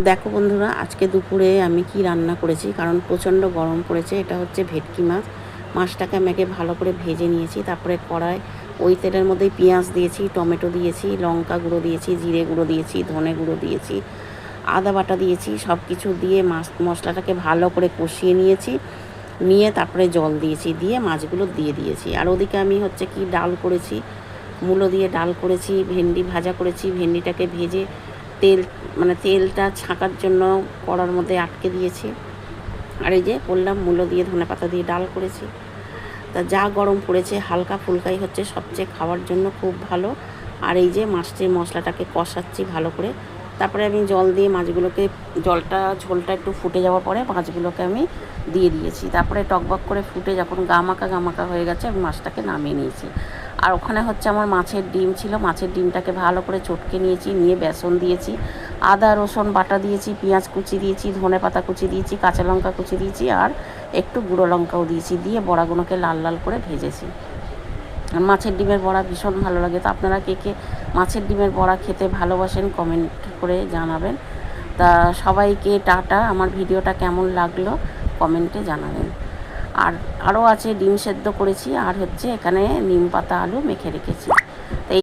দেখো বন্ধুরা, আজকে দুপুরে আমি কি রান্না করেছি, কারণ প্রচণ্ড গরম পড়েছে। এটা হচ্ছে ভেটকি মাছ। মাছটাকে আমি আগে ভালো করে ভেজে নিয়েছি, তারপরে কড়াই ওই তেলের মধ্যেই পেঁয়াজ দিয়েছি, টমেটো দিয়েছি, লঙ্কা গুঁড়ো দিয়েছি, জিরে গুঁড়ো দিয়েছি, ধনে গুঁড়ো দিয়েছি, আদা বাটা দিয়েছি। সব কিছু দিয়ে মশলাটাকে ভালো করে কষিয়ে নিয়েছি, নিয়ে তারপরে জল দিয়েছি, দিয়ে মাছগুলো দিয়ে দিয়েছি। আর ওদিকে আমি হচ্ছে কি ডাল করেছি, মূলো দিয়ে ডাল করেছি, ভেন্ডি ভাজা করেছি। ভেন্ডিটাকে ভেজে তেল তেলটা ছাঁকার জন্য কড়ার মধ্যে আটকে দিয়েছি। আর এই যে বললাম, মূলো দিয়ে ধনেপাতা দিয়ে ডাল করেছি। তা যা গরম পড়েছে, হালকা ফুলকাই হচ্ছে সবচেয়ে খাওয়ার জন্য খুব ভালো। আর এই যে মাছটির মশলাটাকে কষাচ্ছি ভালো করে, তারপরে আমি জল দিয়ে মাছগুলোকে, ঝোলটা একটু ফুটে যাওয়ার পরে মাছগুলোকে আমি দিয়ে দিয়েছি। তারপরে টকবক করে ফুটে যখন গামাকা হয়ে গেছে, আমি মাছটাকে নামিয়ে নিয়েছি। আর ওখানে হচ্ছে আমার মাছের ডিম ছিল, মাছের ডিমটাকে ভালো করে চটকে নিয়েছি, নিয়ে বেসন দিয়েছি, আদা রসুন বাটা দিয়েছি, পেঁয়াজ কুচি দিয়েছি, ধনে পাতা কুচি দিয়েছি, কাঁচা লঙ্কা কুচি দিয়েছি, আর একটু গুঁড়ো লঙ্কাও দিয়েছি, দিয়ে বড়াগুলোকে লাল লাল করে ভেজেছি। মাছের ডিমের বড়া ভীষণ ভালো লাগে। তো আপনারা কে কে মাছের ডিমের বড়া খেতে ভালোবাসেন কমেন্ট করে জানাবেন। তা সবাইকে টাটা। আমার ভিডিওটা কেমন লাগলো কমেন্টে জানাবেন। আর আরও আছে, ডিম সেদ্ধ করেছি, আর হচ্ছে এখানে নিম পাতা আলু মেখে রেখেছি।